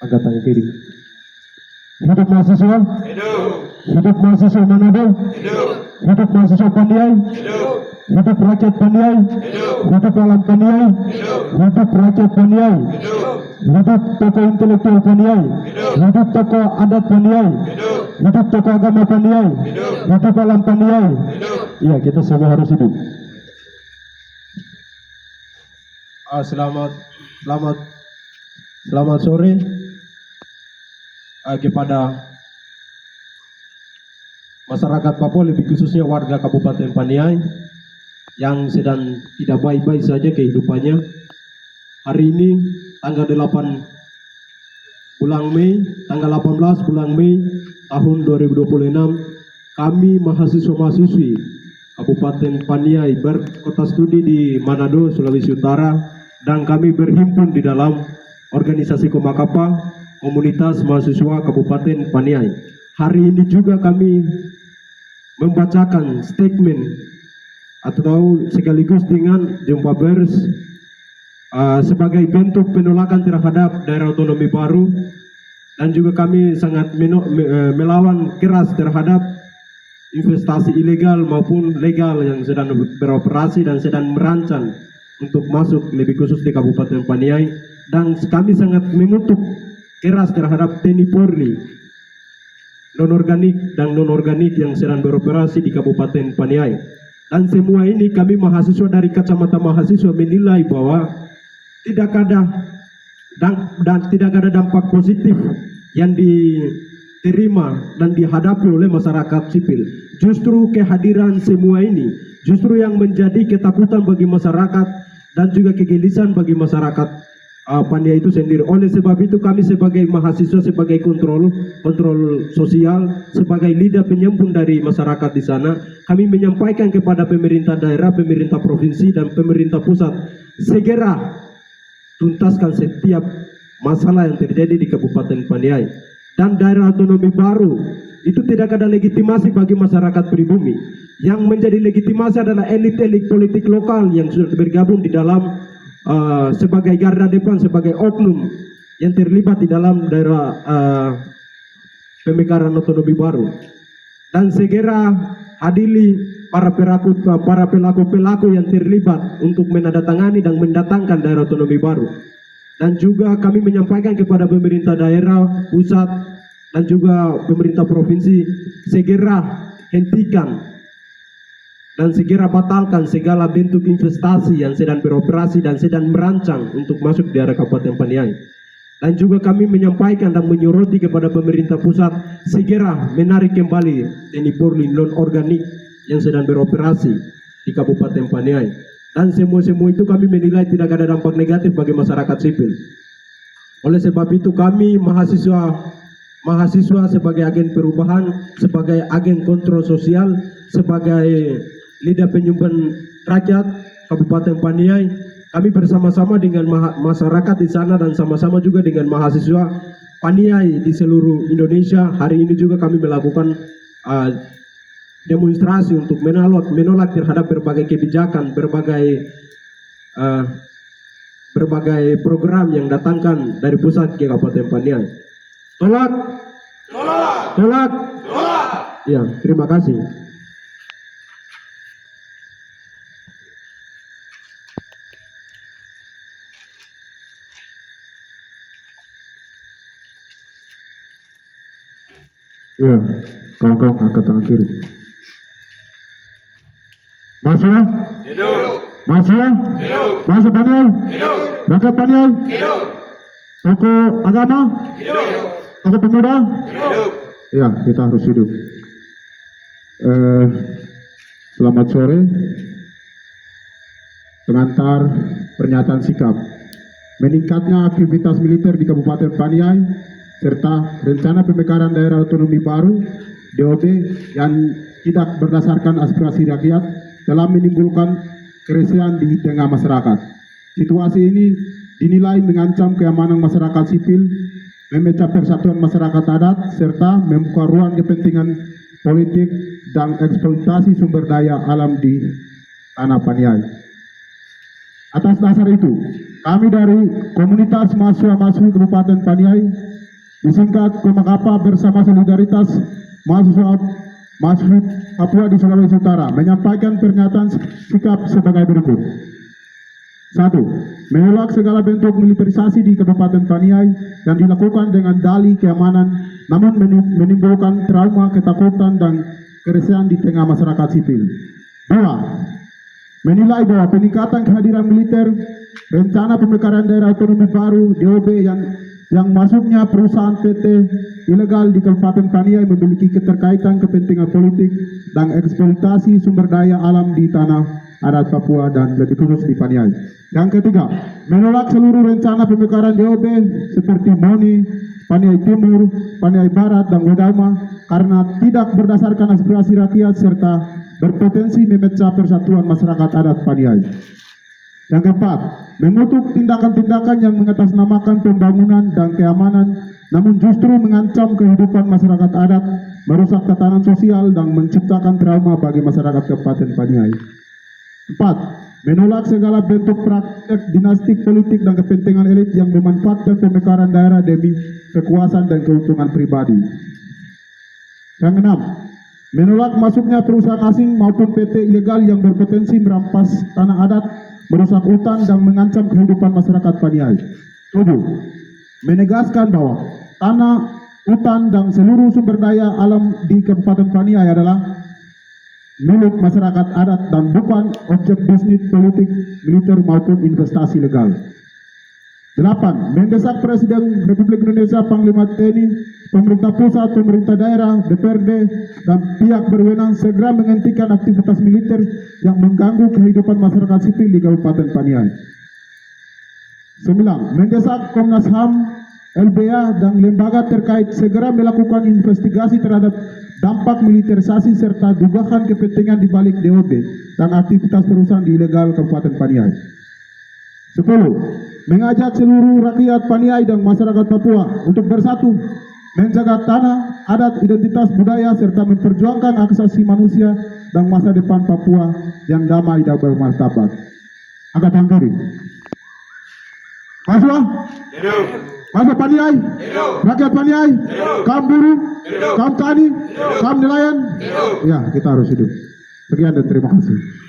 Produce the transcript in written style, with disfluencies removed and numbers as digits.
angkat tangan kiri. Hidup mahasiswa. Hidup mahasiswa Manado. Hidup mahasiswa Paniai. Hidup rakyat Paniai. Hidup alam Paniai. Hidup rakyat Paniai. Hidup tokoh intelektual Paniai. Hidup tokoh adat Paniai. Hidup tokoh agama Paniai. Hidup alam Paniai. Iya, kita semua harus hidup. Selamat sore kepada masyarakat Papua, lebih khususnya warga Kabupaten Paniai yang sedang tidak baik-baik saja kehidupannya. Hari ini tanggal 8 bulan Mei, tanggal 18 bulan Mei tahun 2026, kami mahasiswa-mahasiswi Kabupaten Paniai berkota studi di Manado, Sulawesi Utara, dan kami berhimpun di dalam organisasi Komakapa, komunitas mahasiswa Kabupaten Paniai. Hari ini juga kami membacakan statement atau sekaligus dengan jumpa pers sebagai bentuk penolakan terhadap daerah otonomi baru, dan juga kami sangat melawan keras terhadap investasi ilegal maupun legal yang sedang beroperasi dan sedang merancang untuk masuk lebih khusus di Kabupaten Paniai, dan kami sangat mengutuk keras terhadap TNI Polri non-organik dan non-organik yang sedang beroperasi di Kabupaten Paniai. Dan semua ini kami mahasiswa dari kacamata mahasiswa menilai bahwa tidak ada dampak positif yang diterima dan dihadapi oleh masyarakat sipil. Justru kehadiran semua ini justru yang menjadi ketakutan bagi masyarakat dan juga kegelisahan bagi masyarakat Paniai itu sendiri. Oleh sebab itu kami sebagai mahasiswa, sebagai kontrol sosial, sebagai lidah penyempun dari masyarakat di sana, kami menyampaikan kepada pemerintah daerah, pemerintah provinsi, dan pemerintah pusat segera tuntaskan setiap masalah yang terjadi di Kabupaten Paniai. Dan daerah otonomi baru itu tidak ada legitimasi bagi masyarakat pribumi. Yang menjadi legitimasi adalah elit-elit politik lokal yang sudah bergabung di dalam sebagai garda depan, sebagai oknum yang terlibat di dalam daerah pemekaran otonomi baru. Dan segera adili para pelaku-pelaku yang terlibat untuk menandatangani dan mendatangkan daerah otonomi baru. Dan juga kami menyampaikan kepada pemerintah daerah, pusat, dan juga pemerintah provinsi segera hentikan dan segera batalkan segala bentuk investasi yang sedang beroperasi dan sedang merancang untuk masuk di daerah Kabupaten Paniai. Dan juga kami menyampaikan dan menyoroti kepada pemerintah pusat segera menarik kembali TNI Polri non-organik yang sedang beroperasi di Kabupaten Paniai. Dan semua itu kami menilai tidak ada dampak negatif bagi masyarakat sipil. Oleh sebab itu kami mahasiswa sebagai agen perubahan, sebagai agen kontrol sosial, sebagai lidah penyumbang rakyat Kabupaten Paniai, kami bersama-sama dengan masyarakat di sana dan sama-sama juga dengan mahasiswa Paniai di seluruh Indonesia. Hari ini juga kami melakukan demonstrasi untuk menolak terhadap berbagai kebijakan, berbagai program yang datangkan dari pusat ke Kabupaten Paniai. Tolak. Ya, terima kasih. Ya, kawan-kawan angkat tangan kiri. Masuk? Hidup. Masuk? Hidup. Masuk Paniai? Hidup. Rakyat Paniai? Hidup. Tokoh agama? Hidup. Tokoh pemuda? Hidup. Ya, kita harus hidup. Selamat sore. Pengantar pernyataan sikap. Meningkatnya aktivitas militer di Kabupaten Paniai serta rencana pemekaran daerah otonomi baru DOB yang tidak berdasarkan aspirasi rakyat telah menimbulkan keresahan di tengah masyarakat. Situasi ini dinilai mengancam keamanan masyarakat sipil, memecah persatuan masyarakat adat, serta membuka ruang kepentingan politik dan eksploitasi sumber daya alam di tanah Paniai. Atas dasar itu, kami dari komunitas mahasiswa-mahasiswi Kabupaten Paniai disingkat Komakapa bersama solidaritas mahasiswa Papua di Sulawesi Utara menyampaikan pernyataan sikap sebagai berikut. 1. Menolak segala bentuk militerisasi di Kabupaten Paniai yang dilakukan dengan dalih keamanan namun menimbulkan trauma, ketakutan, dan keresahan di tengah masyarakat sipil. 2. Menilai bahwa peningkatan kehadiran militer, rencana pemekaran daerah otonomi baru DOB yang masuknya perusahaan PT ilegal di Kabupaten Paniai memiliki keterkaitan kepentingan politik dan eksploitasi sumber daya alam di tanah adat Papua dan lebih khusus di Paniai. Yang ketiga, menolak seluruh rencana pemekaran DOB seperti Moni, Paniai Timur, Paniai Barat, dan Wedama karena tidak berdasarkan aspirasi rakyat serta berpotensi memecah persatuan masyarakat adat Paniai. Yang keempat, mengutuk tindakan-tindakan yang mengatasnamakan pembangunan dan keamanan namun justru mengancam kehidupan masyarakat adat, merusak tatanan sosial, dan menciptakan trauma bagi masyarakat Kabupaten Paniai. 4. Menolak segala bentuk praktek dinastik politik dan kepentingan elit yang memanfaatkan pemekaran daerah demi kekuasaan dan keuntungan pribadi. Yang 6. Menolak masuknya perusahaan asing maupun PT ilegal yang berpotensi merampas tanah adat, merusak hutan, dan mengancam kehidupan masyarakat Paniai. 7. Menegaskan bahwa tanah, hutan, dan seluruh sumber daya alam di Kabupaten Paniai adalah milik masyarakat adat dan bukan objek bisnis politik, militer, maupun investasi legal. 8. Mendesak Presiden Republik Indonesia, Panglima TNI, pemerintah pusat, pemerintah daerah, DPRD, dan pihak berwenang segera menghentikan aktivitas militer yang mengganggu kehidupan masyarakat sipil di Kabupaten Paniai. 9. Mendesak Komnas HAM, LBH, dan lembaga terkait segera melakukan investigasi terhadap dampak militerisasi serta dugaan kepentingan di balik DOB dan aktivitas perusahaan di ilegal Kabupaten Paniai. 10. Mengajak seluruh rakyat Paniai dan masyarakat Papua untuk bersatu, menjaga tanah, adat, identitas budaya, serta memperjuangkan hak asasi manusia dan masa depan Papua yang damai dan bermartabat. Angkatan kiri. Mahasiswa? Mahasiswa Paniai? Rakyat Paniai? Kaum buruh? Kaum tani? Kaum nelayan? Ya, kita harus hidup. Sekian dan terima kasih.